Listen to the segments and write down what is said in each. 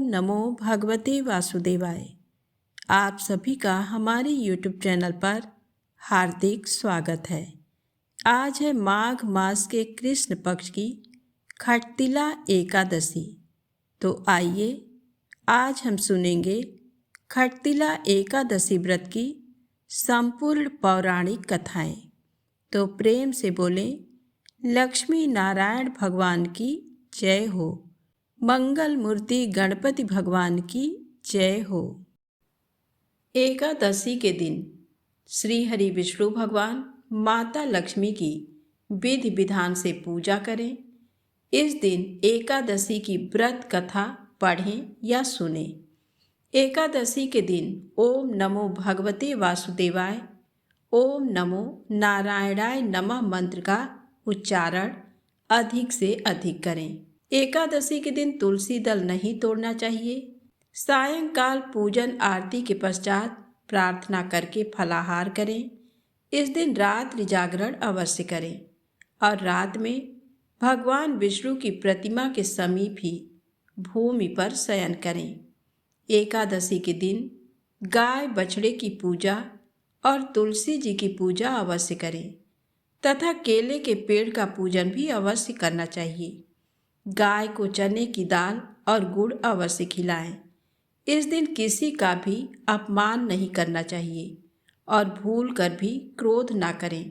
नमो भगवते वासुदेवाय। आप सभी का हमारे YouTube चैनल पर हार्दिक स्वागत है। आज है माघ मास के कृष्ण पक्ष की खटतिला एकादशी। तो आइए आज हम सुनेंगे खटतिला एकादशी व्रत की संपूर्ण पौराणिक कथाएं। तो प्रेम से बोलें, लक्ष्मी नारायण भगवान की जय हो, मंगल मूर्ति गणपति भगवान की जय हो। एकादशी के दिन श्री हरि विष्णु भगवान माता लक्ष्मी की विधि विधान से पूजा करें। इस दिन एकादशी की व्रत कथा पढ़ें या सुनें। एकादशी के दिन ओम नमो भगवते वासुदेवाय, ओम नमो नारायणाय नमः मंत्र का उच्चारण अधिक से अधिक करें। एकादशी के दिन तुलसी दल नहीं तोड़ना चाहिए। सायंकाल पूजन आरती के पश्चात प्रार्थना करके फलाहार करें। इस दिन रात्रि जागरण अवश्य करें और रात में भगवान विष्णु की प्रतिमा के समीप ही भूमि पर शयन करें। एकादशी के दिन गाय बछड़े की पूजा और तुलसी जी की पूजा अवश्य करें तथा केले के पेड़ का पूजन भी अवश्य करना चाहिए। गाय को चने की दाल और गुड़ अवश्य खिलाएं। इस दिन किसी का भी अपमान नहीं करना चाहिए और भूल कर भी क्रोध ना करें।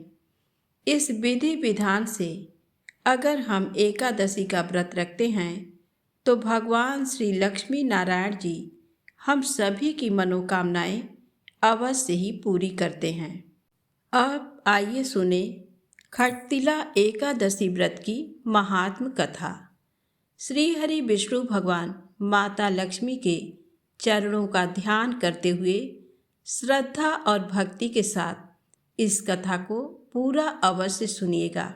इस विधि विधान से अगर हम एकादशी का व्रत रखते हैं तो भगवान श्री लक्ष्मी नारायण जी हम सभी की मनोकामनाएं अवश्य ही पूरी करते हैं। अब आइए सुने खटतिला एकादशी व्रत की महात्म कथा। श्री हरि विष्णु भगवान माता लक्ष्मी के चरणों का ध्यान करते हुए श्रद्धा और भक्ति के साथ इस कथा को पूरा अवश्य सुनिएगा।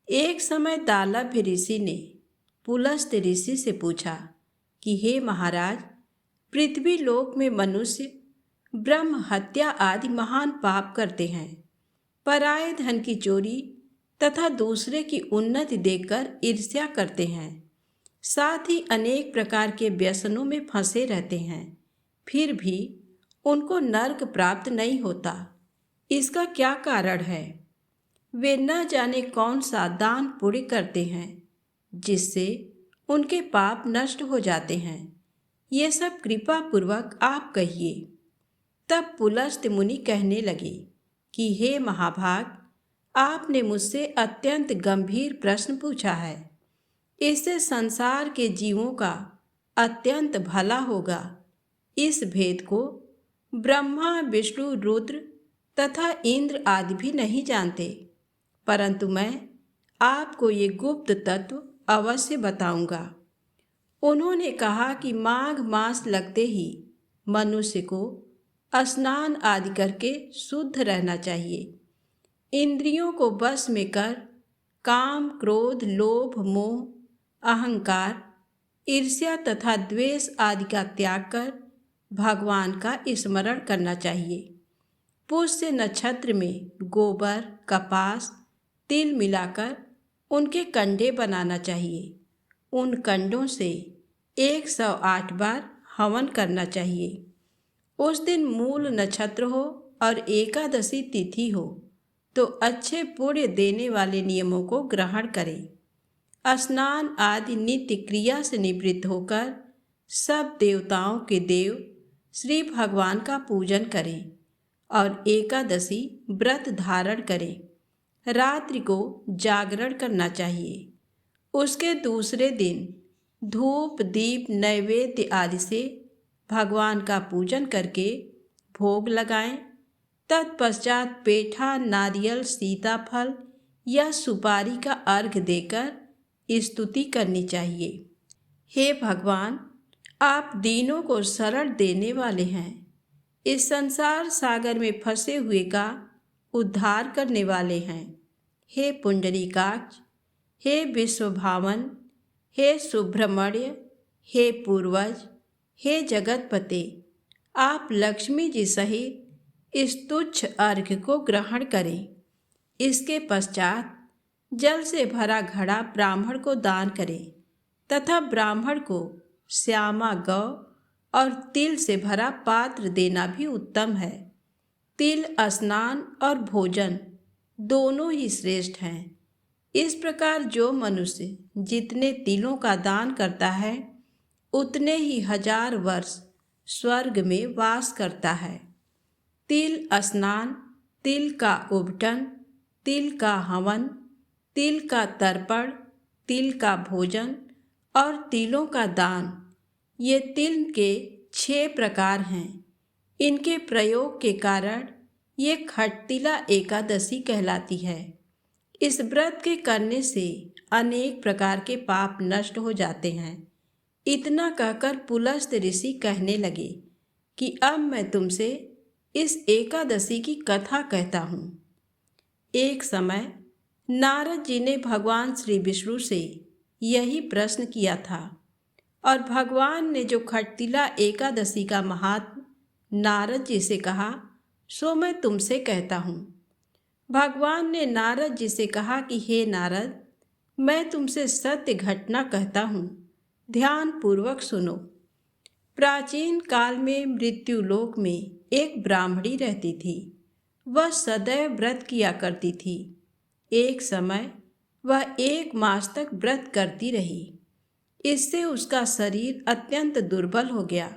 एक समय दालभ्य ऋषि ने पुलस्त ऋषि से पूछा कि हे महाराज, पृथ्वी लोक में मनुष्य ब्रह्म हत्या आदि महान पाप करते हैं, पराये धन की चोरी तथा दूसरे की उन्नति देखकर ईर्ष्या करते हैं, साथ ही अनेक प्रकार के व्यसनों में फंसे रहते हैं, फिर भी उनको नरक प्राप्त नहीं होता। इसका क्या कारण है? वे न जाने कौन सा दान पुण्य करते हैं जिससे उनके पाप नष्ट हो जाते हैं। ये सब कृपा पूर्वक आप कहिए। तब पुलस्त मुनि कहने लगे कि हे महाभाग, आपने मुझसे अत्यंत गंभीर प्रश्न पूछा है। इससे संसार के जीवों का अत्यंत भला होगा। इस भेद को ब्रह्मा विष्णु रुद्र तथा इंद्र आदि भी नहीं जानते, परंतु मैं आपको ये गुप्त तत्व अवश्य बताऊंगा। उन्होंने कहा कि माघ मास लगते ही मनुष्य को स्नान आदि करके शुद्ध रहना चाहिए। इंद्रियों को वश में कर काम, क्रोध, लोभ, मोह, अहंकार, ईर्ष्या तथा द्वेष आदि का त्याग कर भगवान का स्मरण करना चाहिए। पुष्य नक्षत्र में गोबर, कपास, तिल मिलाकर उनके कंडे बनाना चाहिए। उन कंडों से 108 बार हवन करना चाहिए। उस दिन मूल नक्षत्र हो और एकादशी तिथि हो तो अच्छे पुण्य देने वाले नियमों को ग्रहण करें। स्नान आदि नित्य क्रिया से निवृत्त होकर सब देवताओं के देव श्री भगवान का पूजन करें और एकादशी व्रत धारण करें। रात्रि को जागरण करना चाहिए। उसके दूसरे दिन धूप, दीप, नैवेद्य आदि से भगवान का पूजन करके भोग लगाएं। तत्पश्चात पेठा, नारियल, सीताफल या सुपारी का अर्घ देकर स्तुति करनी चाहिए। हे भगवान, आप दीनों को शरण देने वाले हैं। इस संसार सागर में फंसे हुए का उद्धार करने वाले हैं। हे पुंडरीकाक्ष, हे विश्वभावन, हे सुब्रह्मण्य, हे पूर्वज, हे जगतपते, आप लक्ष्मी जी सहित इस तुच्छ अर्घ्य को ग्रहण करें। इसके पश्चात जल से भरा घड़ा ब्राह्मण को दान करें तथा ब्राह्मण को श्यामा गौ और तिल से भरा पात्र देना भी उत्तम है। तिल स्नान और भोजन दोनों ही श्रेष्ठ हैं। इस प्रकार जो मनुष्य जितने तिलों का दान करता है उतने ही 1000 वर्ष स्वर्ग में वास करता है। तिल स्नान, तिल का उबटन, तिल का हवन, तिल का तर्पण, तिल का भोजन और तिलों का दान, ये तिल के 6 प्रकार हैं। इनके प्रयोग के कारण ये खटतिला एकादशी कहलाती है। इस व्रत के करने से अनेक प्रकार के पाप नष्ट हो जाते हैं। इतना कहकर पुलस्त ऋषि कहने लगे कि अब मैं तुमसे इस एकादशी की कथा कहता हूँ। एक समय नारद जी ने भगवान श्री विष्णु से यही प्रश्न किया था और भगवान ने जो खटतिला एकादशी का महात्म नारद जी से कहा सो मैं तुमसे कहता हूँ। भगवान ने नारद जी से कहा कि हे नारद, मैं तुमसे सत्य घटना कहता हूँ, ध्यान पूर्वक सुनो। प्राचीन काल में मृत्युलोक में एक ब्राह्मणी रहती थी। वह सदैव व्रत किया करती थी। एक समय वह 1 मास तक व्रत करती रही। इससे उसका शरीर अत्यंत दुर्बल हो गया।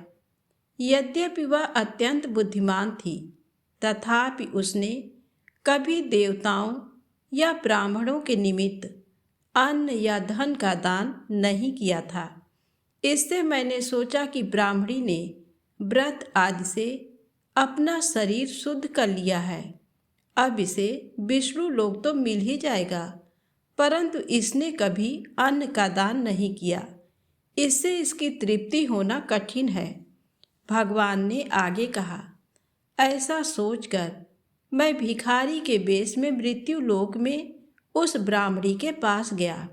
यद्यपि वह अत्यंत बुद्धिमान थी, तथापि उसने कभी देवताओं या ब्राह्मणों के निमित्त अन्न या धन का दान नहीं किया था। इससे मैंने सोचा कि ब्राह्मणी ने व्रत आदि से अपना शरीर शुद्ध कर लिया है। अब इसे विष्णु लोक तो मिल ही जाएगा, परंतु इसने कभी अन्न का दान नहीं किया। इससे इसकी तृप्ति होना कठिन है। भगवान ने आगे कहा, ऐसा सोचकर मैं भिखारी के वेश में मृत्यु लोक में उस ब्राह्मणी के पास गया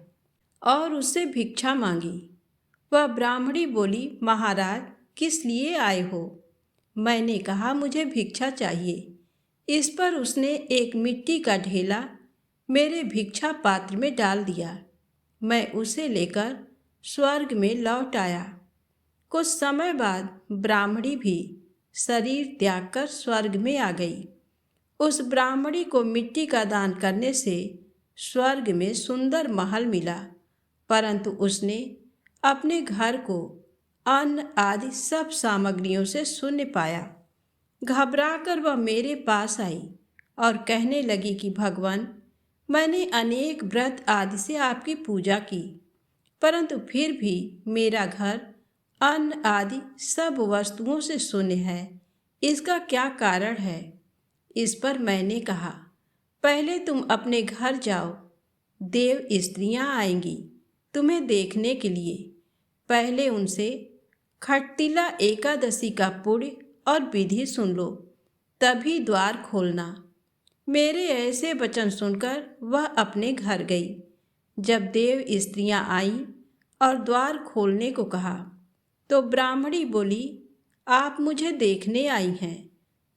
और उससे भिक्षा मांगी। वह ब्राह्मणी बोली, महाराज किस लिए आए हो? मैंने कहा, मुझे भिक्षा चाहिए। इस पर उसने एक मिट्टी का ढेला मेरे भिक्षा पात्र में डाल दिया। मैं उसे लेकर स्वर्ग में लौट आया। कुछ समय बाद ब्राह्मणी भी शरीर त्याग कर स्वर्ग में आ गई। उस ब्राह्मणी को मिट्टी का दान करने से स्वर्ग में सुंदर महल मिला, परंतु उसने अपने घर को अन्न आदि सब सामग्रियों से शून्य पाया। घबराकर वह मेरे पास आई और कहने लगी कि भगवान, मैंने अनेक व्रत आदि से आपकी पूजा की, परंतु फिर भी मेरा घर अन्न आदि सब वस्तुओं से शून्य है। इसका क्या कारण है? इस पर मैंने कहा, पहले तुम अपने घर जाओ, देव स्त्रियां आएंगी तुम्हें देखने के लिए। पहले उनसे खटतिला एकादशी का पुण्य और विधि सुन लो, तभी द्वार खोलना। मेरे ऐसे वचन सुनकर वह अपने घर गई। जब देव स्त्रियां आईं और द्वार खोलने को कहा तो ब्राह्मणी बोली, आप मुझे देखने आई हैं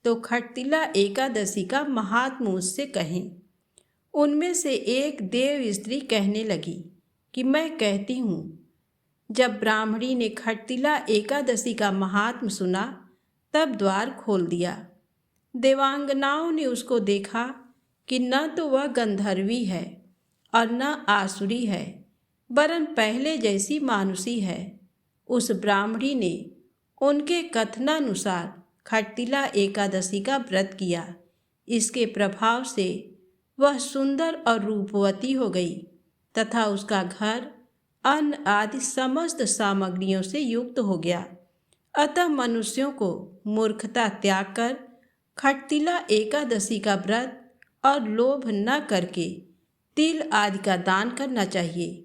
तो खटतिला एकादशी का महात्म मुझसे कहें। उनमें से एक देव स्त्री कहने लगी कि मैं कहती हूँ। जब ब्राह्मणी ने खटतिला एकादशी का महात्म सुना तब द्वार खोल दिया। देवांगनाओं ने उसको देखा कि न तो वह गंधर्वी है और न आसुरी है, वरन पहले जैसी मानुषी है। उस ब्राह्मणी ने उनके कथनानुसार खटतिला एकादशी का व्रत किया। इसके प्रभाव से वह सुंदर और रूपवती हो गई तथा उसका घर अन्न आदि समस्त सामग्रियों से युक्त हो गया। अतः मनुष्यों को मूर्खता त्याग कर खटतिला एकादशी का व्रत और लोभ न करके तिल आदि का दान करना चाहिए।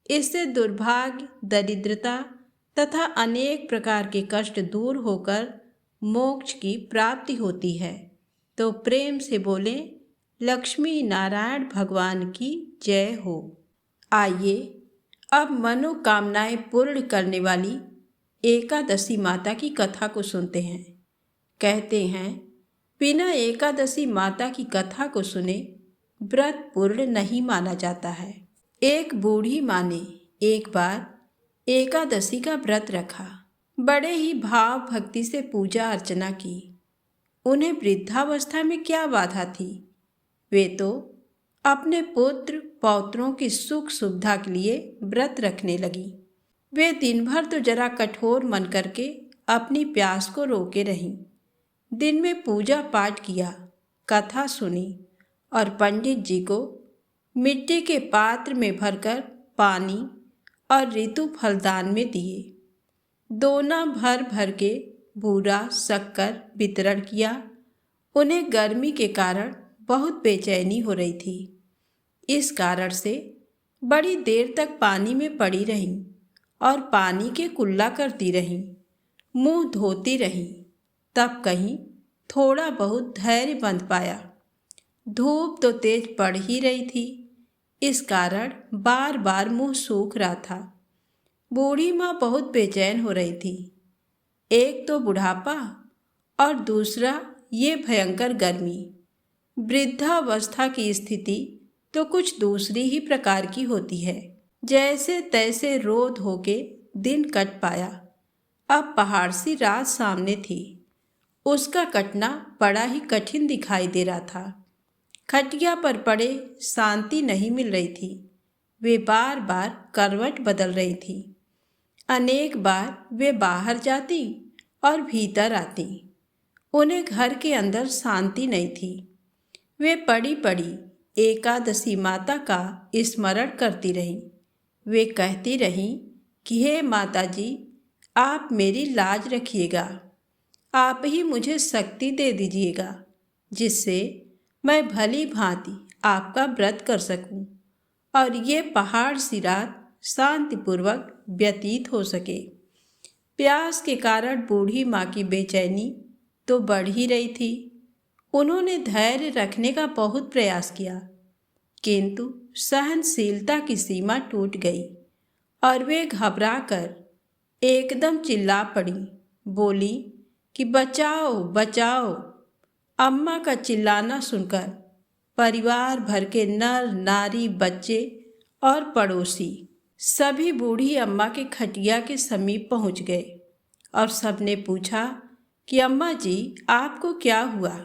इससे दुर्भाग्य, दरिद्रता तथा अनेक प्रकार के कष्ट दूर होकर मोक्ष की प्राप्ति होती है। तो प्रेम से बोलें, लक्ष्मी नारायण भगवान की जय हो। आइए अब मनोकामनाएं पूर्ण करने वाली एकादशी माता की कथा को सुनते हैं। कहते हैं, बिना एकादशी माता की कथा को सुने व्रत पूर्ण नहीं माना जाता है। एक बूढ़ी माँ ने एक बार एकादशी का व्रत रखा। बड़े ही भाव भक्ति से पूजा अर्चना की। उन्हें वृद्धावस्था में क्या बाधा थी? वे तो अपने पुत्र पौत्रों की सुख सुविधा के लिए व्रत रखने लगी। वे दिन भर तो जरा कठोर मन करके अपनी प्यास को रोके रहीं। दिन में पूजा पाठ किया, कथा सुनी और पंडित जी को मिट्टी के पात्र में भरकर पानी और ऋतु फलदान में दिए। दोना भर भर के बूरा शक्कर वितरण किया। उन्हें गर्मी के कारण बहुत बेचैनी हो रही थी। इस कारण से बड़ी देर तक पानी में पड़ी रहीं और पानी के कुल्ला करती रहीं, मुंह धोती रहीं। तब कहीं थोड़ा बहुत धैर्य बंध पाया। धूप तो तेज पड़ ही रही थी, इस कारण बार बार मुंह सूख रहा था। बूढ़ी माँ बहुत बेचैन हो रही थी। एक तो बुढ़ापा और दूसरा ये भयंकर गर्मी। वृद्धावस्था की स्थिति तो कुछ दूसरी ही प्रकार की होती है। जैसे तैसे रो धो के दिन कट पाया। अब पहाड़ सी रात सामने थी। उसका कटना बड़ा ही कठिन दिखाई दे रहा था। खटिया पर पड़े शांति नहीं मिल रही थी। वे बार बार करवट बदल रही थी। अनेक बार वे बाहर जाती और भीतर आती। उन्हें घर के अंदर शांति नहीं थी। वे पड़ी पड़ी एकादशी माता का स्मरण करती रहीं। वे कहती रहीं कि हे माता जी, आप मेरी लाज रखिएगा। आप ही मुझे शक्ति दे दीजिएगा, जिससे मैं भली भांति आपका व्रत कर सकूं और ये पहाड़ सी रात शांतिपूर्वक व्यतीत हो सके। प्यास के कारण बूढ़ी माँ की बेचैनी तो बढ़ ही रही थी। उन्होंने धैर्य रखने का बहुत प्रयास किया, किंतु सहनशीलता की सीमा टूट गई और वे घबराकर एकदम चिल्ला पड़ी। बोली कि बचाओ बचाओ। अम्मा का चिल्लाना सुनकर परिवार भर के नर नारी, बच्चे और पड़ोसी सभी बूढ़ी अम्मा के खटिया के समीप पहुंच गए और सबने पूछा कि अम्मा जी, आपको क्या हुआ?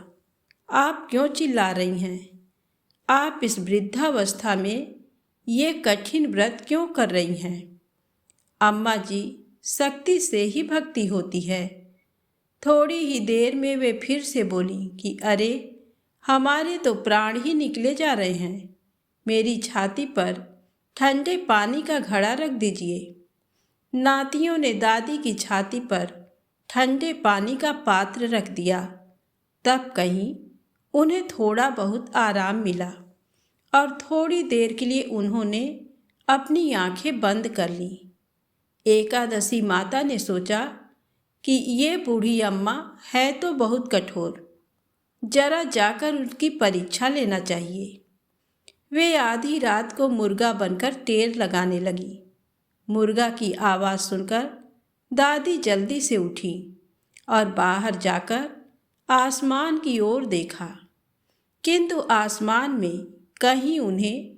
आप क्यों चिल्ला रही हैं? आप इस वृद्धावस्था में ये कठिन व्रत क्यों कर रही हैं? अम्मा जी, शक्ति से ही भक्ति होती है। थोड़ी ही देर में वे फिर से बोली कि अरे, हमारे तो प्राण ही निकले जा रहे हैं। मेरी छाती पर ठंडे पानी का घड़ा रख दीजिए। नातियों ने दादी की छाती पर ठंडे पानी का पात्र रख दिया। तब कहीं उन्हें थोड़ा बहुत आराम मिला और थोड़ी देर के लिए उन्होंने अपनी आंखें बंद कर लीं। एकादशी माता ने सोचा कि ये बूढ़ी अम्मा है तो बहुत कठोर, जरा जाकर उनकी परीक्षा लेना चाहिए। वे आधी रात को मुर्गा बनकर टेर लगाने लगी। मुर्गा की आवाज़ सुनकर दादी जल्दी से उठी और बाहर जाकर आसमान की ओर देखा, किंतु आसमान में कहीं उन्हें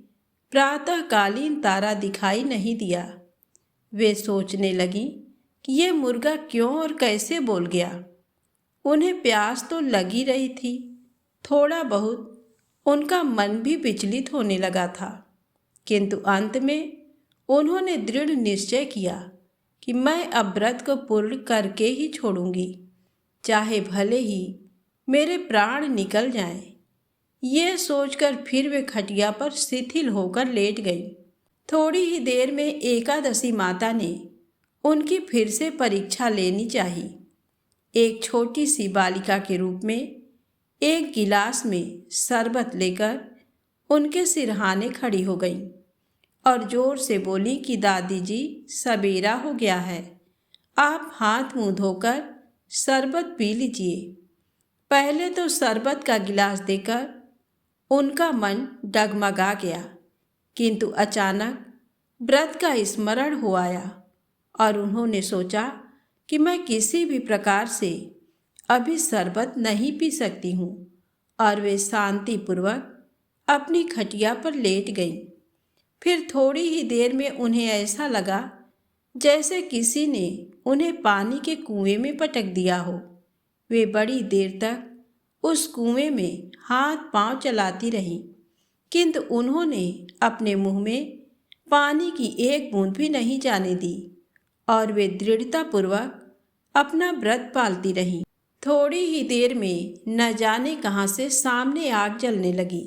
प्रातःकालीन तारा दिखाई नहीं दिया। वे सोचने लगी कि ये मुर्गा क्यों और कैसे बोल गया। उन्हें प्यास तो लगी रही थी। थोड़ा बहुत उनका मन भी विचलित होने लगा था, किंतु अंत में उन्होंने दृढ़ निश्चय किया कि मैं अब व्रत को पूर्ण करके ही छोड़ूंगी, चाहे भले ही मेरे प्राण निकल जाएं। ये सोचकर फिर वे खटिया पर शिथिल होकर लेट गई। थोड़ी ही देर में एकादशी माता ने उनकी फिर से परीक्षा लेनी चाहिए। एक छोटी सी बालिका के रूप में एक गिलास में शरबत लेकर उनके सिरहाने खड़ी हो गई और जोर से बोली कि दादी जी, सवेरा हो गया है, आप हाथ मुंह धोकर शरबत पी लीजिए। पहले तो शरबत का गिलास देकर उनका मन डगमगा गया, किंतु अचानक व्रत का स्मरण हो आया और उन्होंने सोचा कि मैं किसी भी प्रकार से अभी शरबत नहीं पी सकती हूँ, और वे शांतिपूर्वक अपनी खटिया पर लेट गईं। फिर थोड़ी ही देर में उन्हें ऐसा लगा जैसे किसी ने उन्हें पानी के कुएं में पटक दिया हो। वे बड़ी देर तक उस कुएं में हाथ पांव चलाती रहीं, किंतु उन्होंने अपने मुंह में पानी की एक बूंद भी नहीं जाने दी और वे दृढ़तापूर्वक अपना व्रत पालती रहीं। थोड़ी ही देर में न जाने कहाँ से सामने आग जलने लगी,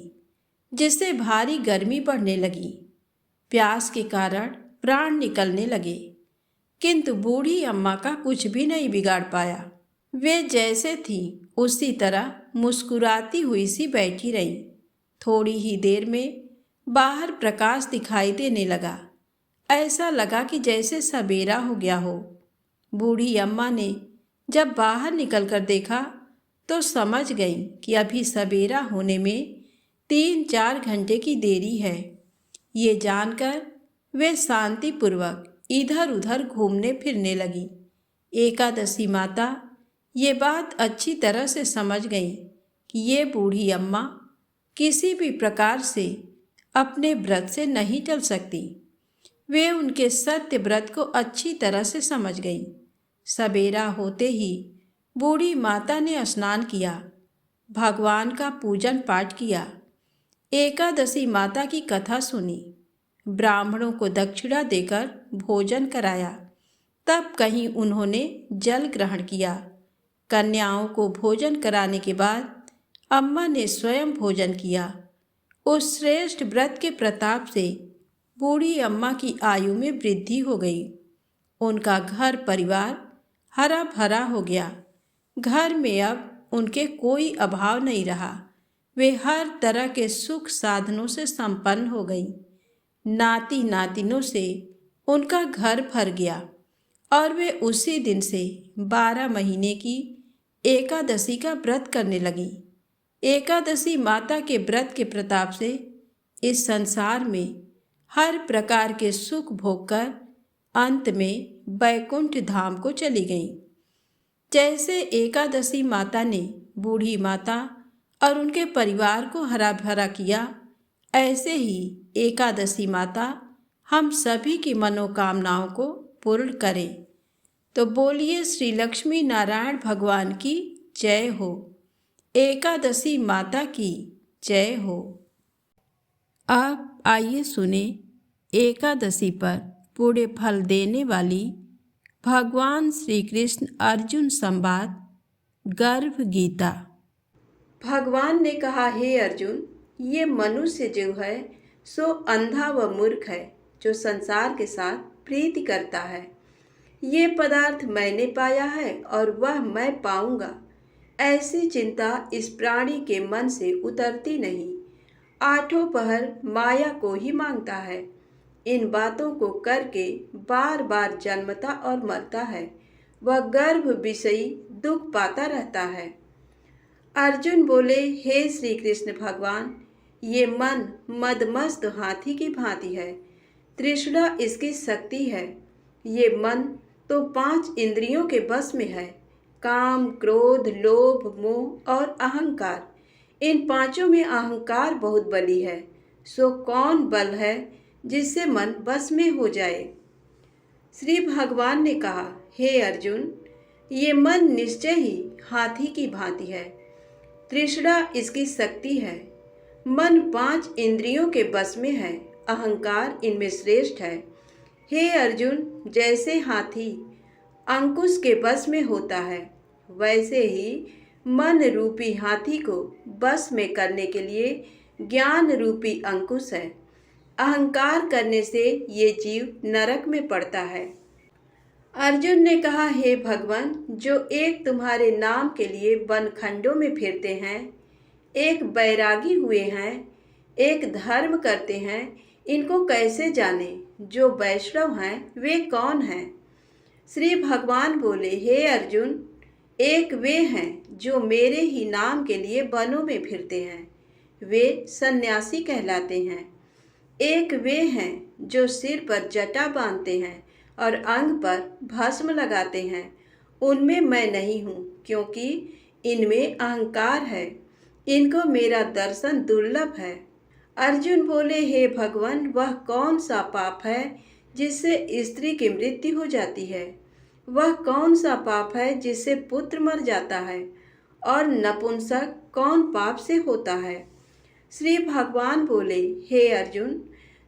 जिससे भारी गर्मी बढ़ने लगी। प्यास के कारण प्राण निकलने लगे, किंतु बूढ़ी अम्मा का कुछ भी नहीं बिगाड़ पाया। वे जैसे थी उसी तरह मुस्कुराती हुई सी बैठी रहीं। थोड़ी ही देर में बाहर प्रकाश दिखाई देने लगा। ऐसा लगा कि जैसे सवेरा हो गया हो। बूढ़ी अम्मा ने जब बाहर निकलकर देखा तो समझ गई कि अभी सवेरा होने में 3-4 घंटे की देरी है। ये जानकर वे शांतिपूर्वक इधर उधर घूमने फिरने लगी। एकादशी माता ये बात अच्छी तरह से समझ गई कि ये बूढ़ी अम्मा किसी भी प्रकार से अपने व्रत से नहीं टल सकती। वे उनके सत्य व्रत को अच्छी तरह से समझ गई। सवेरा होते ही बूढ़ी माता ने स्नान किया, भगवान का पूजन पाठ किया, एकादशी माता की कथा सुनी, ब्राह्मणों को दक्षिणा देकर भोजन कराया। तब कहीं उन्होंने जल ग्रहण किया। कन्याओं को भोजन कराने के बाद अम्मा ने स्वयं भोजन किया। उस श्रेष्ठ व्रत के प्रताप से बूढ़ी अम्मा की आयु में वृद्धि हो गई। उनका घर परिवार हरा भरा हो गया। घर में अब उनके कोई अभाव नहीं रहा। वे हर तरह के सुख साधनों से संपन्न हो गई। नाती नातिनों से उनका घर भर गया और वे उसी दिन से 12 महीने की एकादशी का व्रत करने लगी। एकादशी माता के व्रत के प्रताप से इस संसार में हर प्रकार के सुख भोगकर अंत में बैकुंठ धाम को चली गईं। जैसे एकादशी माता ने बूढ़ी माता और उनके परिवार को हरा भरा किया, ऐसे ही एकादशी माता हम सभी की मनोकामनाओं को पूर्ण करें। तो बोलिए श्री लक्ष्मी नारायण भगवान की जय हो। एकादशी माता की जय हो। अब आइए सुने एकादशी पर पूरे फल देने वाली भगवान श्री कृष्ण अर्जुन संवाद गर्भ गीता। भगवान ने कहा, हे अर्जुन, ये मनुष्य जो है सो अंधा व मूर्ख है, जो संसार के साथ प्रीति करता है। ये पदार्थ मैंने पाया है और वह मैं पाऊंगा, ऐसी चिंता इस प्राणी के मन से उतरती नहीं। आठों पहर माया को ही मांगता है। इन बातों को करके बार बार जन्मता और मरता है। वह गर्भ विषयी दुख पाता रहता है। अर्जुन बोले, हे श्री कृष्ण भगवान, ये मन मदमस्त हाथी की भांति है। तृष्णा इसकी शक्ति है। ये मन तो 5 इंद्रियों के बस में है। काम, क्रोध, लोभ, मोह और अहंकार। इन पांचों में अहंकार बहुत बली है। सो कौन बल है जिससे मन बस में हो जाए? श्री भगवान ने कहा, हे अर्जुन, ये मन निश्चय ही हाथी की भांति है। तृष्णा इसकी शक्ति है। मन 5 इंद्रियों के बस में है। अहंकार इनमें श्रेष्ठ है। हे अर्जुन, जैसे हाथी अंकुश के बस में होता है, वैसे ही मन रूपी हाथी को बस में करने के लिए ज्ञान रूपी अंकुश है। अहंकार करने से ये जीव नरक में पड़ता है। अर्जुन ने कहा, हे भगवान, जो एक तुम्हारे नाम के लिए वनखंडों में फिरते हैं, एक बैरागी हुए हैं, एक धर्म करते हैं, इनको कैसे जाने? जो वैष्णव हैं वे कौन हैं? श्री भगवान बोले, हे अर्जुन, एक वे हैं जो मेरे ही नाम के लिए वनों में फिरते हैं, वे सन्यासी कहलाते हैं। एक वे हैं जो सिर पर जटा बांधते हैं और अंग पर भस्म लगाते हैं, उनमें मैं नहीं हूँ, क्योंकि इनमें अहंकार है। इनको मेरा दर्शन दुर्लभ है। अर्जुन बोले, हे भगवान, वह कौन सा पाप है जिससे स्त्री की मृत्यु हो जाती है? वह कौन सा पाप है जिससे पुत्र मर जाता है? और नपुंसक कौन पाप से होता है? श्री भगवान बोले, हे अर्जुन,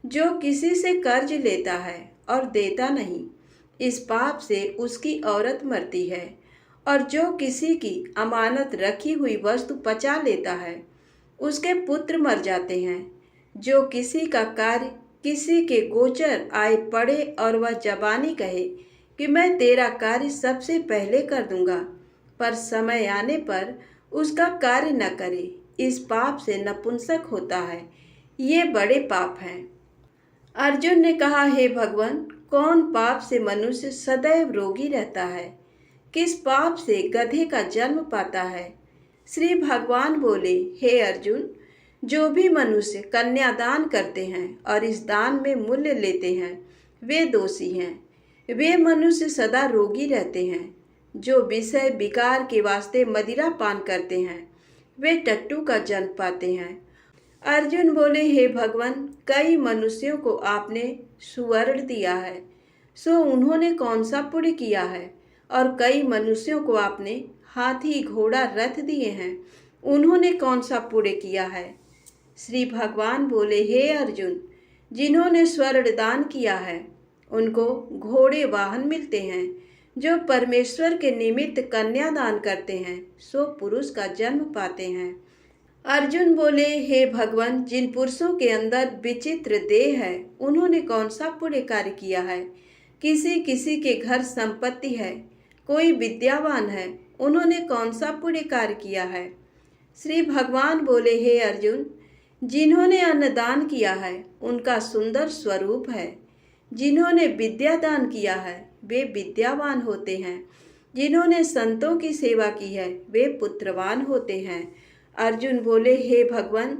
जो किसी से कर्ज लेता है और देता नहीं, इस पाप से उसकी औरत मरती है। और जो किसी की अमानत रखी हुई वस्तु पचा लेता है, उसके पुत्र मर जाते हैं। जो किसी का कार्य किसी के गोचर आए पड़े और वह जबानी कहे कि मैं तेरा कार्य सबसे पहले कर दूंगा, पर समय आने पर उसका कार्य न करे, इस पाप से नपुंसक होता है। ये बड़े पाप हैं। अर्जुन ने कहा, हे भगवान, कौन पाप से मनुष्य सदैव रोगी रहता है? किस पाप से गधे का जन्म पाता है? श्री भगवान बोले, हे अर्जुन, जो भी मनुष्य कन्यादान करते हैं और इस दान में मूल्य लेते हैं, वे दोषी हैं। वे मनुष्य सदा रोगी रहते हैं। जो विषय विकार के वास्ते मदिरा पान करते हैं, वे टट्टू का जन्म पाते हैं। अर्जुन बोले, हे भगवान, कई मनुष्यों को आपने सुवर्ण दिया है, सो उन्होंने कौन सा पुण्य किया है? और कई मनुष्यों को आपने हाथी घोड़ा रथ दिए हैं, उन्होंने कौन सा पुण्य किया है? श्री भगवान बोले, हे अर्जुन, जिन्होंने स्वर्ण दान किया है उनको घोड़े वाहन मिलते हैं। जो परमेश्वर के निमित्त कन्यादान करते हैं, सो पुरुष का जन्म पाते हैं। अर्जुन बोले, हे भगवान, जिन पुरुषों के अंदर विचित्र देह है, उन्होंने कौन सा पुण्य कार्य किया है? किसी किसी के घर संपत्ति है, कोई विद्यावान है, उन्होंने कौन सा पुण्य कार्य किया है? श्री भगवान बोले, हे अर्जुन, जिन्होंने अन्नदान किया है उनका सुंदर स्वरूप है। जिन्होंने विद्या दान किया है वे विद्यावान होते हैं। जिन्होंने संतों की सेवा की है वे पुत्रवान होते हैं। अर्जुन बोले, हे भगवान,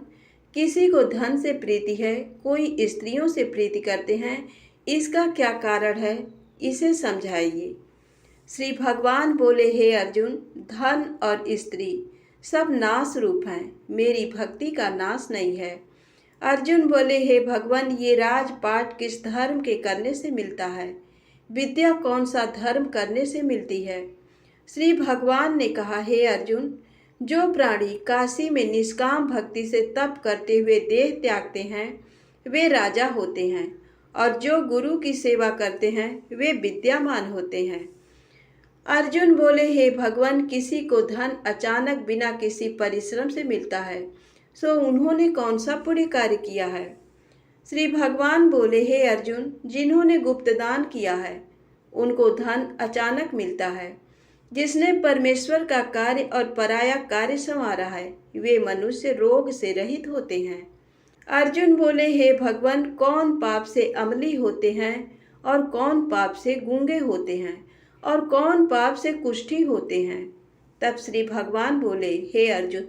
किसी को धन से प्रीति है, कोई स्त्रियों से प्रीति करते हैं, इसका क्या कारण है, इसे समझाइए। श्री भगवान बोले, हे अर्जुन, धन और स्त्री सब नाश रूप हैं, मेरी भक्ति का नाश नहीं है। अर्जुन बोले, हे भगवान, ये राजपाट किस धर्म के करने से मिलता है? विद्या कौन सा धर्म करने से मिलती है? श्री भगवान ने कहा, हे अर्जुन, जो प्राणी काशी में निष्काम भक्ति से तप करते हुए देह त्यागते हैं, वे राजा होते हैं, और जो गुरु की सेवा करते हैं वे विद्यामान होते हैं। अर्जुन बोले, हे भगवान, किसी को धन अचानक बिना किसी परिश्रम से मिलता है, सो उन्होंने कौन सा पुण्य कार्य किया है? श्री भगवान बोले, हे अर्जुन, जिन्होंने गुप्तदान किया है उनको धन अचानक मिलता है। जिसने परमेश्वर का कार्य और पराया कार्य संवारा है, वे मनुष्य रोग से रहित होते हैं। अर्जुन बोले, हे भगवान, कौन पाप से अमली होते हैं और कौन पाप से गूंगे होते हैं और कौन पाप से कुष्ठी होते हैं? तब श्री भगवान बोले, हे अर्जुन,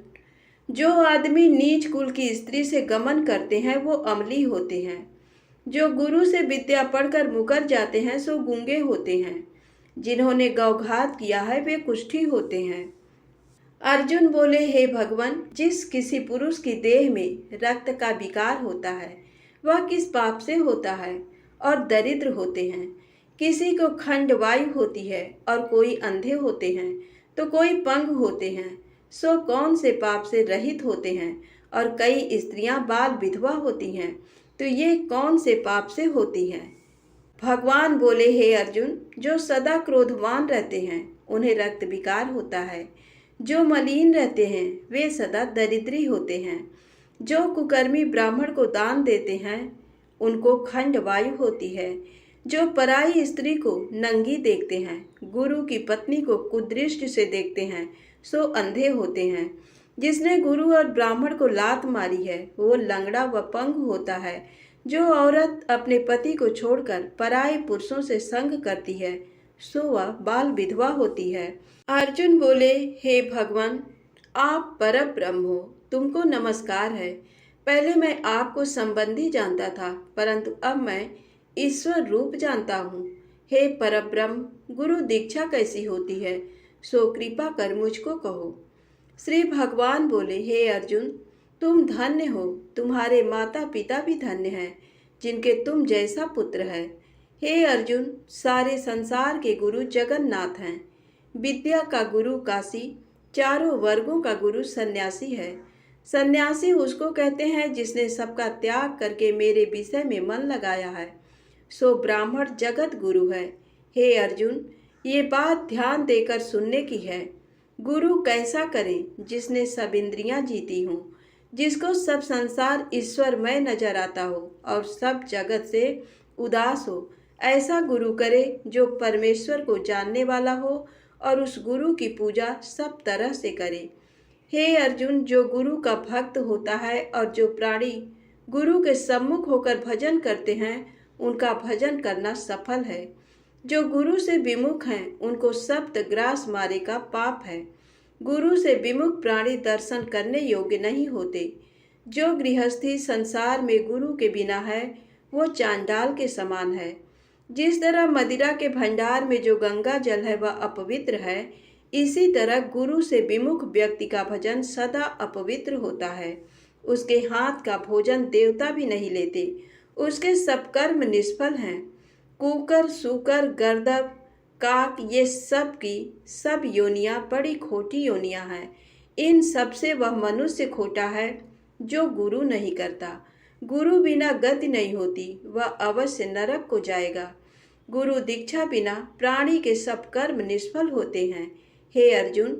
जो आदमी नीच कुल की स्त्री से गमन करते हैं वो अमली होते हैं। जो गुरु से विद्या पढ़कर मुकर जाते हैं सो गूंगे होते हैं। जिन्होंने गौघात किया है वे कुष्ठी होते हैं। अर्जुन बोले, हे भगवान, जिस किसी पुरुष की देह में रक्त का विकार होता है वह किस पाप से होता है? और दरिद्र होते हैं। किसी को खंड वायु होती है और कोई अंधे होते हैं तो कोई पंग होते हैं, सो कौन से पाप से रहित होते हैं? और कई स्त्रियां बाल विधवा होती हैं तो ये कौन से पाप से होती हैं? भगवान बोले, हे अर्जुन, जो सदा क्रोधवान रहते हैं उन्हें रक्त विकार होता है। जो मलिन रहते हैं वे सदा दरिद्री होते हैं। जो कुकर्मी ब्राह्मण को दान देते हैं उनको खंड वायु होती है। जो पराई स्त्री को नंगी देखते हैं, गुरु की पत्नी को कुदृष्टि से देखते हैं, सो अंधे होते हैं। जिसने गुरु और ब्राह्मण को लात मारी है वो लंगड़ा व पंगु होता है। जो औरत अपने पति को छोड़कर पराये पुरुषों से संग करती है सो वह बाल विधवा होती है। अर्जुन बोले, हे भगवान, आप परम ब्रह्म हो, तुमको नमस्कार है। पहले मैं आपको संबंधी जानता था, परंतु अब मैं ईश्वर रूप जानता हूँ। हे परब्रह्म, गुरु दीक्षा कैसी होती है, सो कृपा कर मुझको कहो। श्री भगवान बोले, हे अर्जुन, तुम धन्य हो, तुम्हारे माता पिता भी धन्य हैं जिनके तुम जैसा पुत्र है। हे अर्जुन, सारे संसार के गुरु जगन्नाथ हैं। विद्या का गुरु काशी, चारों वर्गों का गुरु सन्यासी है। सन्यासी उसको कहते हैं जिसने सबका त्याग करके मेरे विषय में मन लगाया है, सो ब्राह्मण जगत गुरु है। हे अर्जुन, ये बात ध्यान देकर सुनने की है। गुरु कैसा करे जिसने सब इंद्रियां जीती हों, जिसको सब संसार ईश्वरमय नजर आता हो और सब जगत से उदास हो। ऐसा गुरु करे जो परमेश्वर को जानने वाला हो और उस गुरु की पूजा सब तरह से करे। हे अर्जुन, जो गुरु का भक्त होता है और जो प्राणी गुरु के सम्मुख होकर भजन करते हैं, उनका भजन करना सफल है। जो गुरु से विमुख हैं, उनको सप्त ग्रास मारे का पाप है। गुरु से विमुख प्राणी दर्शन करने योग्य नहीं होते। जो गृहस्थी संसार में गुरु के बिना है, वो चांडाल के समान है। जिस तरह मदिरा के भंडार में जो गंगा जल है वह अपवित्र है, इसी तरह गुरु से विमुख व्यक्ति का भजन सदा अपवित्र होता है। उसके हाथ का भोजन देवता भी नहीं लेते। उसके सब कर्म निष्फल हैं। कुकर, सूकर, गर्दभ, काक, ये सब की सब योनियां बड़ी खोटी योनियां हैं। इन सब से वह मनुष्य खोटा है जो गुरु नहीं करता। गुरु बिना गति नहीं होती, वह अवश्य नरक को जाएगा। गुरु दीक्षा बिना प्राणी के सब कर्म निष्फल होते हैं। हे अर्जुन,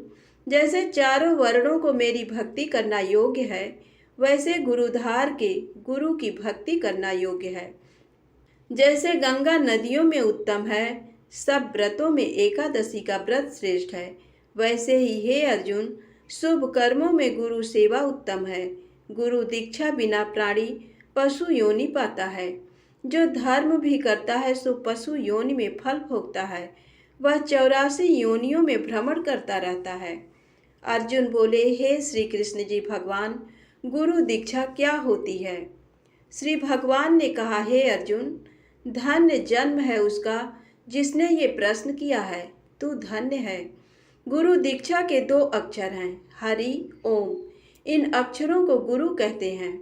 जैसे चारों वर्णों को मेरी भक्ति करना योग्य है, वैसे गुरुधार के गुरु की भक्ति करना योग्य है। जैसे गंगा नदियों में उत्तम है, सब व्रतों में एकादशी का व्रत श्रेष्ठ है, वैसे ही हे अर्जुन, शुभ कर्मों में गुरु सेवा उत्तम है। गुरु दीक्षा बिना प्राणी पशु योनि पाता है। जो धर्म भी करता है सो पशु योनि में फल भोगता है। वह 84 योनियों में भ्रमण करता रहता है। अर्जुन बोले, हे श्री कृष्ण जी भगवान, गुरु दीक्षा क्या होती है? श्री भगवान ने कहा, हे अर्जुन, धन्य जन्म है उसका जिसने ये प्रश्न किया है। तू धन्य है। गुरु दीक्षा के 2 अक्षर हैं, हरि, ओम। इन अक्षरों को गुरु कहते हैं।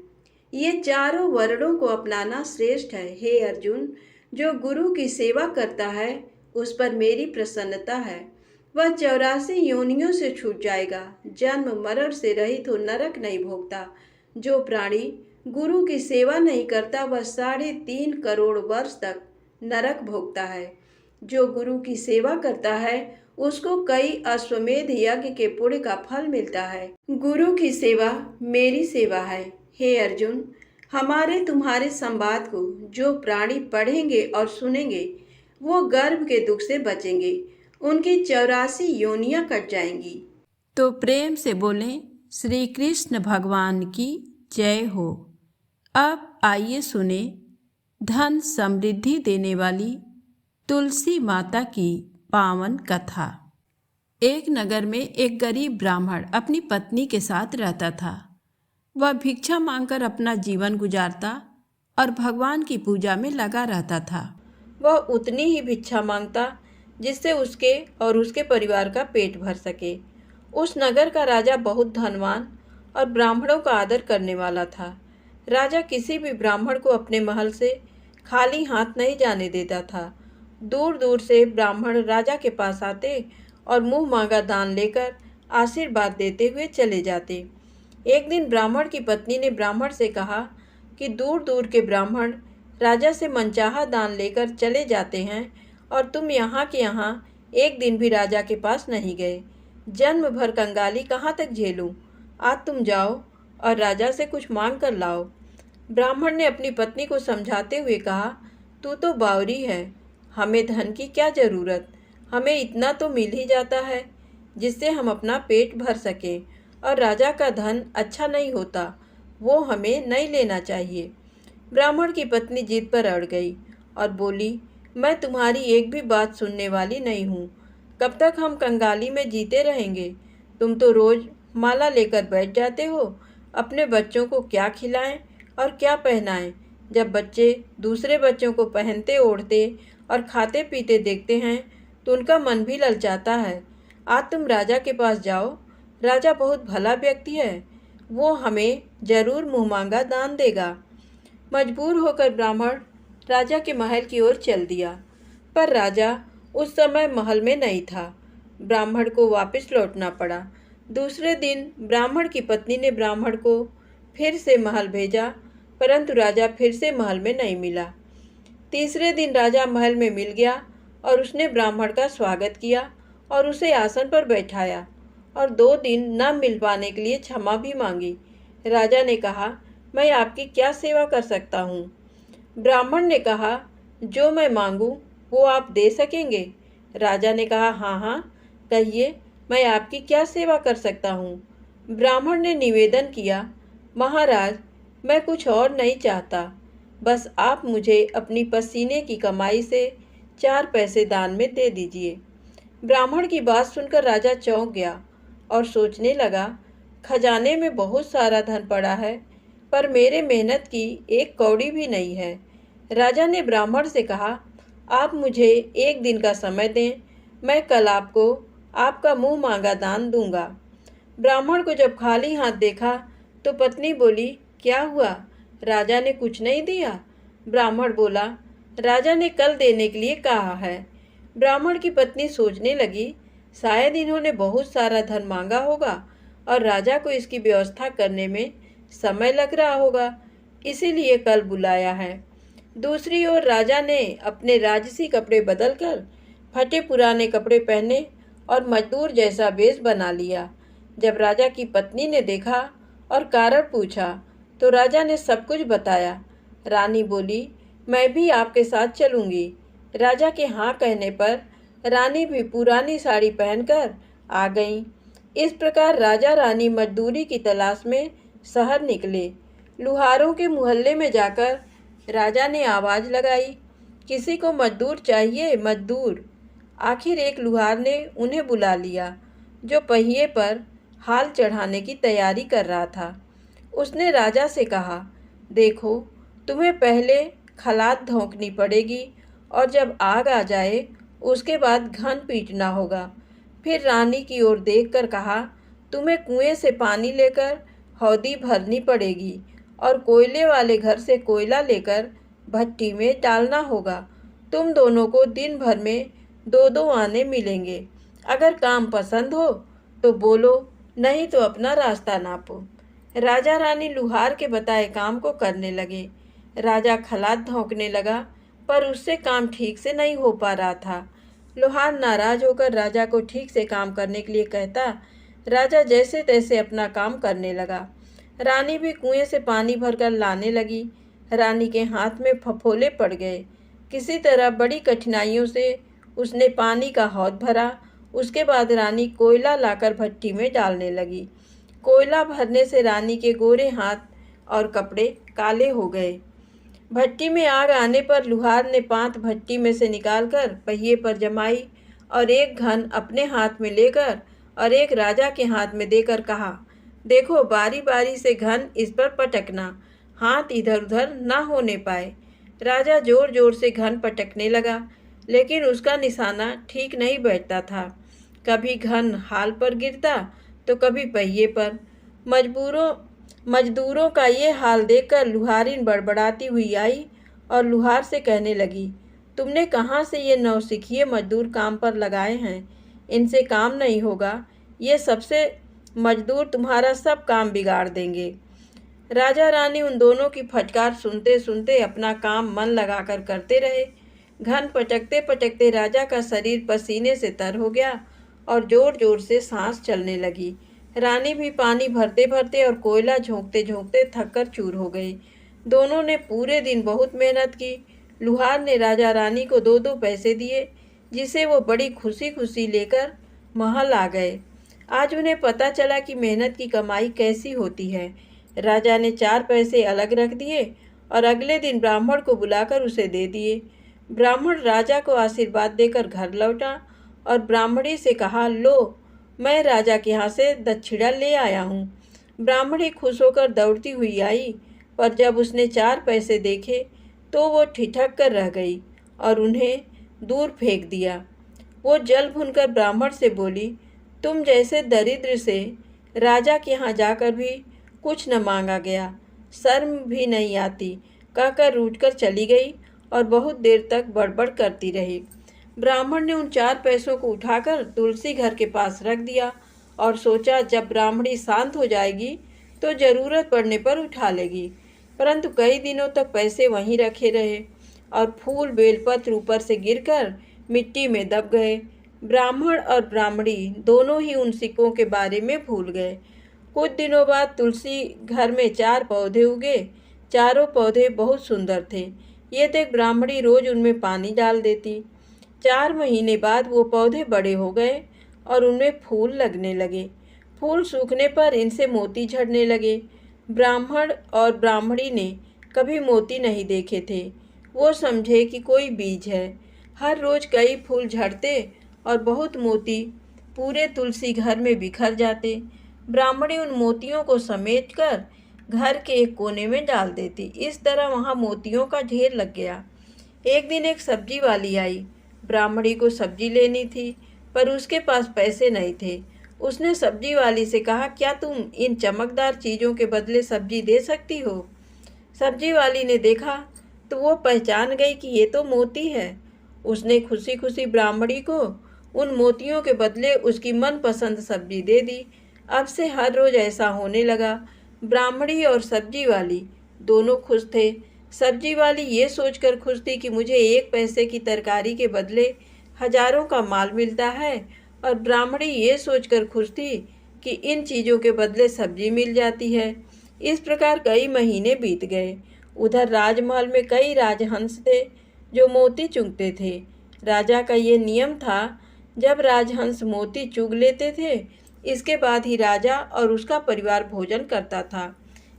ये चारों वर्णों को अपनाना श्रेष्ठ है। हे अर्जुन, जो गुरु की सेवा करता है उस पर मेरी प्रसन्नता है। वह 84 योनियों से छूट जाएगा, जन्म मरण से रहित हो नरक नहीं भोगता। जो प्राणी गुरु की सेवा नहीं करता वह 3.5 करोड़ वर्ष तक नरक भोगता है। जो गुरु की सेवा करता है उसको कई अश्वमेध यज्ञ के पुण्य का फल मिलता है। गुरु की सेवा मेरी सेवा है। हे अर्जुन, हमारे तुम्हारे संवाद को जो प्राणी पढ़ेंगे और सुनेंगे वो गर्भ के दुख से बचेंगे। उनकी 84 योनियां कट जाएंगी। तो प्रेम से बोलें, श्री कृष्ण भगवान की जय हो। अब आइए सुने धन समृद्धि देने वाली तुलसी माता की पावन कथा। एक नगर में एक गरीब ब्राह्मण अपनी पत्नी के साथ रहता था। वह भिक्षा मांगकर अपना जीवन गुजारता और भगवान की पूजा में लगा रहता था। वह उतनी ही भिक्षा मांगता जिससे उसके और उसके परिवार का पेट भर सके। उस नगर का राजा बहुत धनवान और ब्राह्मणों का आदर करने वाला था। राजा किसी भी ब्राह्मण को अपने महल से खाली हाथ नहीं जाने देता था। दूर दूर से ब्राह्मण राजा के पास आते और मुंह मांगा दान लेकर आशीर्वाद देते हुए चले जाते। एक दिन ब्राह्मण की पत्नी ने ब्राह्मण से कहा कि दूर दूर के ब्राह्मण राजा से मनचाहा दान लेकर चले जाते हैं और तुम यहाँ के यहाँ एक दिन भी राजा के पास नहीं गए। जन्म भर कंगाली कहाँ तक झेलूं? आज तुम जाओ और राजा से कुछ मांग कर लाओ। ब्राह्मण ने अपनी पत्नी को समझाते हुए कहा, तू तो बावरी है, हमें धन की क्या ज़रूरत? हमें इतना तो मिल ही जाता है जिससे हम अपना पेट भर सकें, और राजा का धन अच्छा नहीं होता, वो हमें नहीं लेना चाहिए। ब्राह्मण की पत्नी जिद पर अड़ गई और बोली, मैं तुम्हारी एक भी बात सुनने वाली नहीं हूँ। कब तक हम कंगाली में जीते रहेंगे? तुम तो रोज़ माला लेकर बैठ जाते हो। अपने बच्चों को क्या खिलाएं और क्या पहनाएं? जब बच्चे दूसरे बच्चों को पहनते ओढ़ते और खाते पीते देखते हैं तो उनका मन भी ललचाता है। आज तुम राजा के पास जाओ, राजा बहुत भला व्यक्ति है, वो हमें जरूर मुँह मांगा दान देगा। मजबूर होकर ब्राह्मण राजा के महल की ओर चल दिया। पर राजा उस समय महल में नहीं था। ब्राह्मण को वापस लौटना पड़ा। दूसरे दिन ब्राह्मण की पत्नी ने ब्राह्मण को फिर से महल भेजा, परंतु राजा फिर से महल में नहीं मिला। तीसरे दिन राजा महल में मिल गया और उसने ब्राह्मण का स्वागत किया और उसे आसन पर बैठाया और 2 दिन न मिल पाने के लिए क्षमा भी मांगी। राजा ने कहा, मैं आपकी क्या सेवा कर सकता हूँ? ब्राह्मण ने कहा, जो मैं मांगूँ वो आप दे सकेंगे? राजा ने कहा, हाँ हाँ, कहिए, मैं आपकी क्या सेवा कर सकता हूँ? ब्राह्मण ने निवेदन किया, महाराज, मैं कुछ और नहीं चाहता, बस आप मुझे अपनी पसीने की कमाई से 4 पैसे दान में दे दीजिए। ब्राह्मण की बात सुनकर राजा चौंक गया और सोचने लगा, खजाने में बहुत सारा धन पड़ा है, पर मेरे मेहनत की 1 कौड़ी भी नहीं है। राजा ने ब्राह्मण से कहा, आप मुझे 1 दिन का समय दें, मैं कल आपको आपका मुंह मांगा दान दूंगा। ब्राह्मण को जब खाली हाथ देखा तो पत्नी बोली, क्या हुआ? राजा ने कुछ नहीं दिया? ब्राह्मण बोला, राजा ने कल देने के लिए कहा है। ब्राह्मण की पत्नी सोचने लगी, शायद इन्होंने बहुत सारा धन मांगा होगा और राजा को इसकी व्यवस्था करने में समय लग रहा होगा, इसीलिए कल बुलाया है। दूसरी ओर राजा ने अपने राजसी कपड़े बदलकर फटे पुराने कपड़े पहने और मजदूर जैसा वेश बना लिया। जब राजा की पत्नी ने देखा और कारण पूछा तो राजा ने सब कुछ बताया। रानी बोली, मैं भी आपके साथ चलूंगी। राजा के हाँ कहने पर रानी भी पुरानी साड़ी पहनकर आ गईं। इस प्रकार राजा रानी मजदूरी की तलाश में शहर निकले। लुहारों के मोहल्ले में जाकर राजा ने आवाज़ लगाई, किसी को मजदूर चाहिए, मजदूर। आखिर एक लुहार ने उन्हें बुला लिया, जो पहिए पर हाल चढ़ाने की तैयारी कर रहा था। उसने राजा से कहा, देखो, तुम्हें पहले खलात धोंकनी पड़ेगी और जब आग आ जाए उसके बाद घन पीटना होगा। फिर रानी की ओर देखकर कहा, तुम्हें कुएं से पानी लेकर हौदी भरनी पड़ेगी और कोयले वाले घर से कोयला लेकर भट्टी में डालना होगा। तुम दोनों को दिन भर में 2-2 आने मिलेंगे। अगर काम पसंद हो तो बोलो, नहीं तो अपना रास्ता नापो। राजा रानी लुहार के बताए काम को करने लगे। राजा खलात धोंकने लगा, पर उससे काम ठीक से नहीं हो पा रहा था। लुहार नाराज होकर राजा को ठीक से काम करने के लिए कहता। राजा जैसे तैसे अपना काम करने लगा। रानी भी कुएं से पानी भरकर लाने लगी। रानी के हाथ में फफोले पड़ गए। किसी तरह बड़ी कठिनाइयों से उसने पानी का हौद भरा। उसके बाद रानी कोयला लाकर भट्टी में डालने लगी। कोयला भरने से रानी के गोरे हाथ और कपड़े काले हो गए। भट्टी में आग आने पर लुहार ने 5 भट्टी में से निकालकर पहिए पर जमाई और एक घन अपने हाथ में लेकर और एक राजा के हाथ में देकर कहा, देखो, बारी बारी से घन इस पर पटकना, हाथ इधर उधर ना होने पाए। राजा जोर जोर से घन पटकने लगा, लेकिन उसका निशाना ठीक नहीं बैठता था। कभी घन हाल पर गिरता तो कभी पहिए पर। मजदूरों का ये हाल देखकर लुहारिन बड़बड़ाती हुई आई और लुहार से कहने लगी, तुमने कहाँ से ये नौसिखिए मजदूर काम पर लगाए हैं? इनसे काम नहीं होगा। ये सबसे मजदूर तुम्हारा सब काम बिगाड़ देंगे। राजा रानी उन दोनों की फटकार सुनते सुनते अपना काम मन लगाकर करते रहे। घन पटकते पटकते राजा का शरीर पसीने से तर हो गया और जोर जोर से सांस चलने लगी। रानी भी पानी भरते भरते और कोयला झोंकते झोंकते थककर चूर हो गई। दोनों ने पूरे दिन बहुत मेहनत की। लुहार ने राजा रानी को 2-2 पैसे दिए, जिसे वो बड़ी खुशी खुशी लेकर महल आ गए। आज उन्हें पता चला कि मेहनत की कमाई कैसी होती है। राजा ने 4 पैसे अलग रख दिए और अगले दिन ब्राह्मण को बुलाकर उसे दे दिए। ब्राह्मण राजा को आशीर्वाद देकर घर लौटा और ब्राह्मणी से कहा, लो, मैं राजा के यहाँ से दक्षिणा ले आया हूँ। ब्राह्मणी खुश होकर दौड़ती हुई आई, पर जब उसने 4 पैसे देखे तो वो ठिठक कर रह गई और उन्हें दूर फेंक दिया। वो जल भुनकर ब्राह्मण से बोली, तुम जैसे दरिद्र से राजा के यहाँ जाकर भी कुछ न मांगा गया, शर्म भी नहीं आती, कहकर रूठकर चली गई और बहुत देर तक बड़बड़ करती रही। ब्राह्मण ने उन 4 पैसों को उठाकर तुलसी घर के पास रख दिया और सोचा जब ब्राह्मणी शांत हो जाएगी तो ज़रूरत पड़ने पर उठा लेगी। परंतु कई दिनों तक पैसे वहीं रखे रहे और फूल बेलपत्र ऊपर से गिरकर मिट्टी में दब गए। ब्राह्मण और ब्राह्मणी दोनों ही उन सिक्कों के बारे में भूल गए। कुछ दिनों बाद तुलसी घर में 4 पौधे उगे। चारों पौधे बहुत सुंदर थे। ये देख ब्राह्मणी रोज उनमें पानी डाल देती। 4 महीने बाद वो पौधे बड़े हो गए और उनमें फूल लगने लगे। फूल सूखने पर इनसे मोती झड़ने लगे। ब्राह्मण और ब्राह्मणी ने कभी मोती नहीं देखे थे। वो समझे कि कोई बीज है। हर रोज कई फूल झड़ते और बहुत मोती पूरे तुलसी घर में बिखर जाते। ब्राह्मणी उन मोतियों को समेटकर घर के एक कोने में डाल देती। इस तरह वहाँ मोतियों का ढेर लग गया। एक दिन एक सब्जी वाली आई। ब्राह्मणी को सब्जी लेनी थी पर उसके पास पैसे नहीं थे। उसने सब्जी वाली से कहा, क्या तुम इन चमकदार चीज़ों के बदले सब्जी दे सकती हो? सब्जी वाली ने देखा तो वो पहचान गई कि ये तो मोती है। उसने खुशी खुशी ब्राह्मणी को उन मोतियों के बदले उसकी मनपसंद सब्जी दे दी। अब से हर रोज़ ऐसा होने लगा। ब्राह्मणी और सब्जी वाली दोनों खुश थे। सब्जी वाली ये सोचकर खुश थी कि मुझे 1 पैसे की तरकारी के बदले हजारों का माल मिलता है, और ब्राह्मणी ये सोचकर खुश थी कि इन चीज़ों के बदले सब्जी मिल जाती है। इस प्रकार कई महीने बीत गए। उधर राजमहल में कई राजहंस थे जो मोती चुगते थे। राजा का ये नियम था, जब राजहंस मोती चुग लेते थे इसके बाद ही राजा और उसका परिवार भोजन करता था।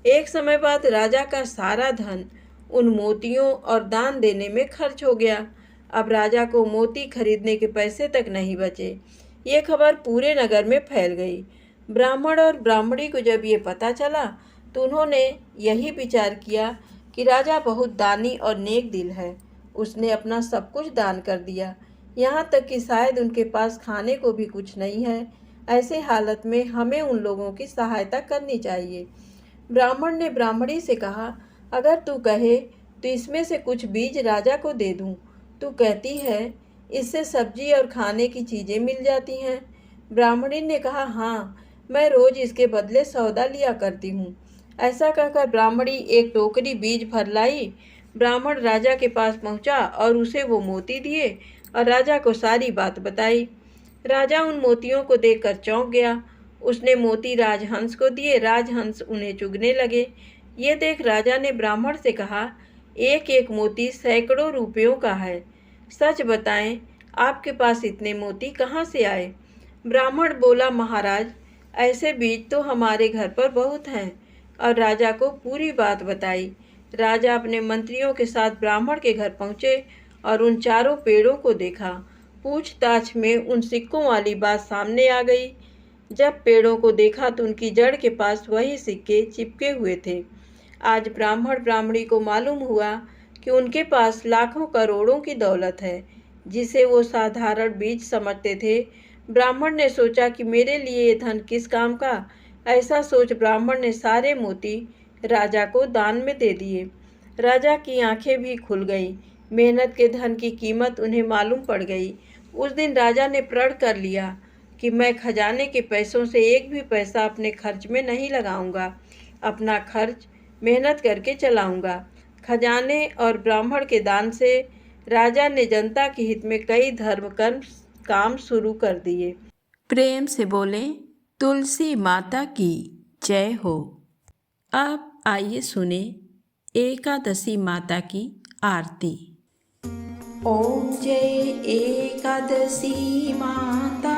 एक समय बाद राजा का सारा धन उन मोतियों और दान देने में खर्च हो गया। अब राजा को मोती खरीदने के पैसे तक नहीं बचे। ये खबर पूरे नगर में फैल गई। ब्राह्मण और ब्राह्मणी को जब ये पता चला तो उन्होंने यही विचार किया कि राजा बहुत दानी और नेक दिल है। उसने अपना सब कुछ दान कर दिया, यहाँ तक कि शायद उनके पास खाने को भी कुछ नहीं है। ऐसे हालत में हमें उन लोगों की सहायता करनी चाहिए। ब्राह्मण ने ब्राह्मणी से कहा, अगर तू कहे तो इसमें से कुछ बीज राजा को दे दूँ। तू कहती है इससे सब्जी और खाने की चीज़ें मिल जाती हैं। ब्राह्मणी ने कहा, हाँ, मैं रोज़ इसके बदले सौदा लिया करती हूँ। ऐसा कहकर ब्राह्मणी एक टोकरी बीज भर लाई। ब्राह्मण राजा के पास पहुँचा और उसे वो मोती दिए और राजा को सारी बात बताई। राजा उन मोतियों को देखकर चौंक गया। उसने मोती राजहंस को दिए। राजहंस उन्हें चुगने लगे। ये देख राजा ने ब्राह्मण से कहा, एक एक मोती सैकड़ों रुपयों का है। सच बताएं, आपके पास इतने मोती कहाँ से आए? ब्राह्मण बोला, महाराज, ऐसे बीज तो हमारे घर पर बहुत हैं। और राजा को पूरी बात बताई। राजा अपने मंत्रियों के साथ ब्राह्मण के घर पहुँचे और उन चारों पेड़ों को देखा। पूछताछ में उन सिक्कों वाली बात सामने आ गई। जब पेड़ों को देखा तो उनकी जड़ के पास वही सिक्के चिपके हुए थे। आज ब्राह्मण ब्राह्मणी को मालूम हुआ कि उनके पास लाखों करोड़ों की दौलत है, जिसे वो साधारण बीज समझते थे। ब्राह्मण ने सोचा कि मेरे लिए ये धन किस काम का। ऐसा सोच ब्राह्मण ने सारे मोती राजा को दान में दे दिए। राजा की आंखें भी खुल गईं। मेहनत के धन की कीमत उन्हें मालूम पड़ गई। उस दिन राजा ने प्रण कर लिया कि मैं खजाने के पैसों से एक भी पैसा अपने खर्च में नहीं लगाऊंगा। अपना खर्च मेहनत करके चलाऊंगा। खजाने और ब्राह्मण के दान से राजा ने जनता के हित में कई धर्म कर्म काम शुरू कर दिए। प्रेम से बोले तुलसी माता की जय हो। अब आइए सुने एकादशी माता की आरती। ओम जय एकादशी माता,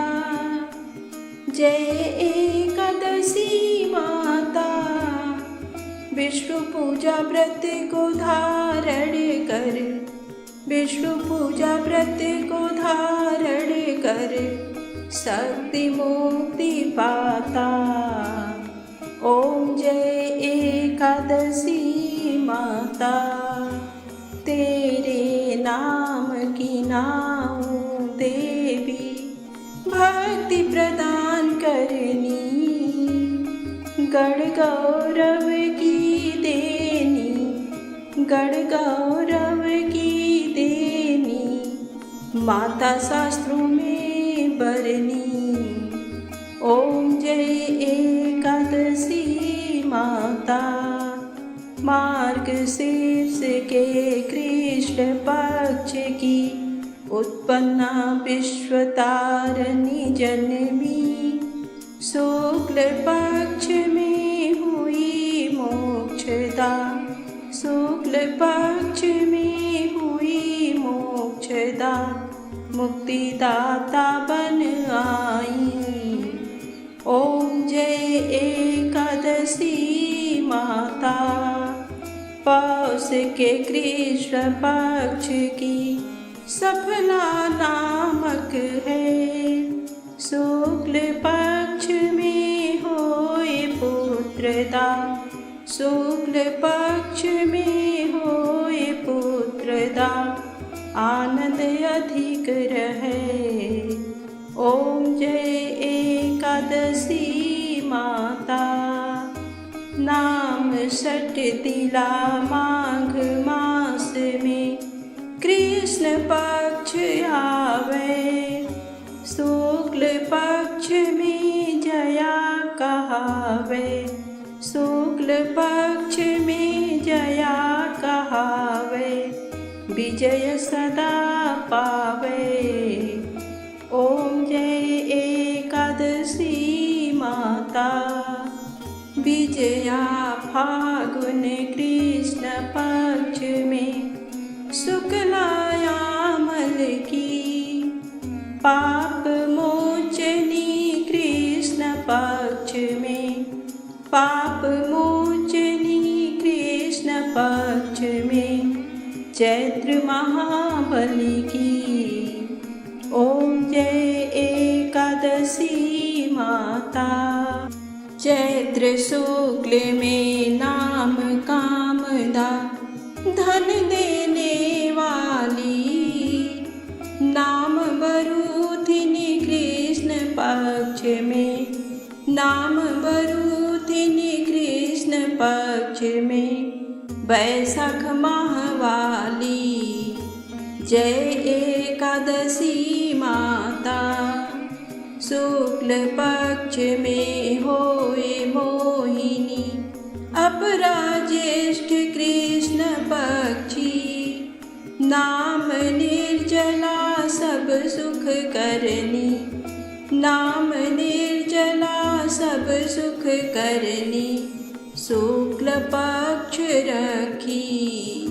जय एकादशी माता। विष्णु पूजा व्रत को धारण कर, विष्णु पूजा व्रत को धारण कर, शक्ति मुक्ति पाता। ओम जय एकादशी माता। तेरे नाम की नाऊं देवी, भक्ति प्रदान करनी, गण गौरव की देनी, गण गौरव की माता शास्त्रों में बरनी। ओम जय एकादशी माता। मार्गशीर्ष के कृष्ण पक्ष की उत्पन्ना विश्वतारिणी जन्मी। शुक्ल पक्ष में हुई मोक्षदा। शुक्ल पक्ष में हुई मोक्षदा। मुक्तिदाता बन आई। ओम जय एकादशी माता। पौष के कृष्ण पक्ष की सफला नामक है। शुक्ल पक्ष में होए पुत्रदा। शुक्ल पक्ष में होए पुत्रदा। आनंद अधिक रहे। ओम जय एकादशी माता। नाम षट तिला माघ मास में कृष्ण पक्ष आवे। शुक्ल पक्ष में जया कहावे। शुक्ल पक्ष में जया कहावे। विजय सदा पावे। ओम जय एकादशी माता। विजया फागुन कृष्ण पक्ष में शुक्लायामल की। पाप मोचनी कृष्ण पक्ष में। पाप मोचनी कृष्ण पक्ष में चैत्र महाबली की। ओम जय एकादशी माता। चैत्र शुक्ल में नाम कामदा धन देने वाली। नाम बरूथिनी कृष्ण पक्ष में। नाम बरूथिनी कृष्ण पक्ष में वैशाख माहवाली। जय एकादशी माता। शुक्ल पक्ष में होए मोहिनी। अपरा ज्येष्ठ कृष्ण पक्षी। नाम निर्जला सब सुख करनी। नाम निर्जला सब सुख करनी। शुक्ल पक्ष रखी।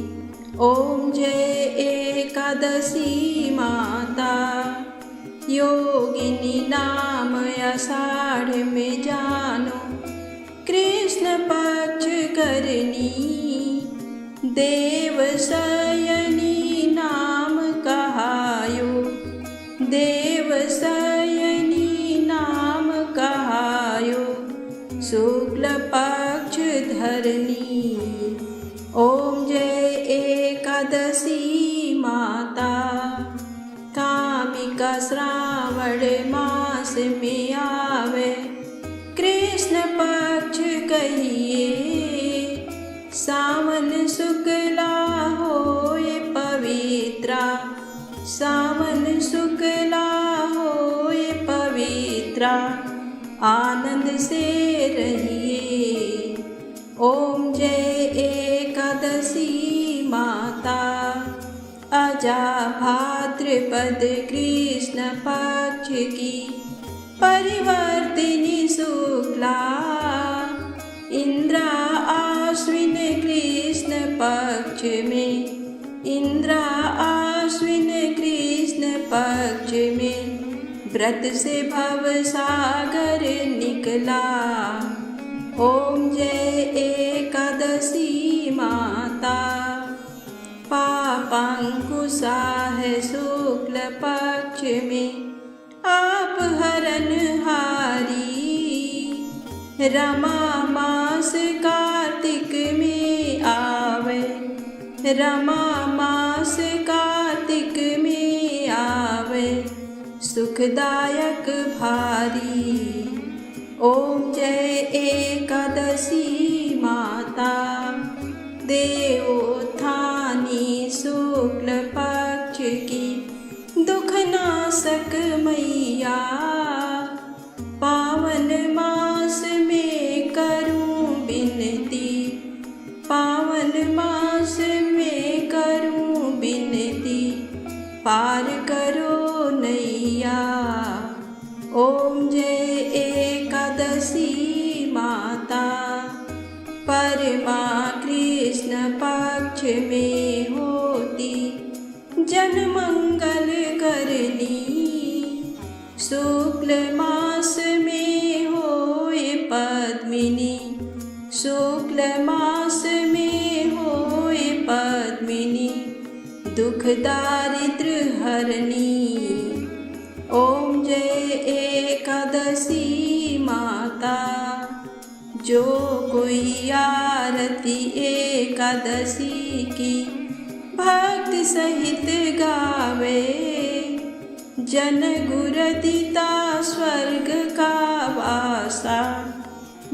ओम जय एकादशी माता। योगिनी नाम आषाढ़ में जानो। कृष्ण पक्ष करनी। देव शयनी नाम कहायो। देव शयनी नाम कहायो। शुक्ल पक्ष धरनी। ओम जय एकादशी माता। कामिका श्रावण मास में आवे। कृष्ण पक्ष कहिए। सावन शुक्ला होए पवित्रा। सावन शुक्ला होए पवित्रा। आनंद से रहिए। ओम जय एकादशी माता। अजा भाद्रपद कृष्ण पक्ष की परिवर्तिनी शुक्ला। इंद्रा आश्विन कृष्ण पक्ष में। इंद्रा आश्विन कृष्ण पक्ष में व्रत से भव सागर निकला। ओम जय एकादशी माता। पापांकुशा है शुक्ल पक्ष में आप हरनहारी। रमा मास कार्तिक में आवे। रमा मास कार्तिक में आवे। सुखदायक भारी। ओम जय एकादशी माता। देवोत्थानी शुक्ल पक्ष की उपासक मैया, पावन मास में करूं विनती, पावन मास में करूं विनती, पार करो नैया। ओम जय एकादशी माता, परमा कृष्ण पक्ष में होती, जन मंगल करनी, शुक्ल मास में होए पद्मिनी, शुक्ल मास में होए पद्मिनी, दुख दारिद्र हरनी। ओम जय एकादशी माता, जो कोई आरती एकादशी की भक्त सहित गावे, जन गुर दिता स्वर्ग का वासा,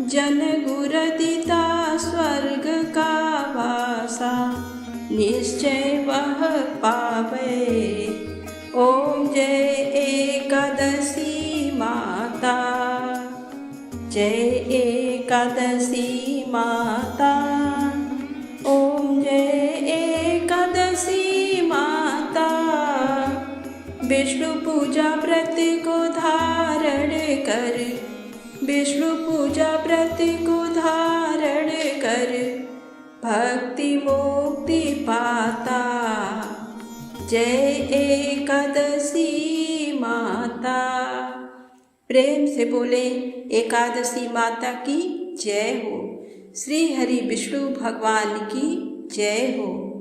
जन गुर दिता स्वर्ग का वासा, निश्चय वह पावे। ओम जय एकादशी माता, जय एकादशी माता, ओम जय एकादशी माता। विष्णु पूजा व्रत को धारण कर, विष्णु पूजा व्रत को धारण कर, भक्ति मुक्ति पाता। जय एकादशी माता। प्रेम से बोले एकादशी माता की जय हो। श्री हरि विष्णु भगवान की जय हो।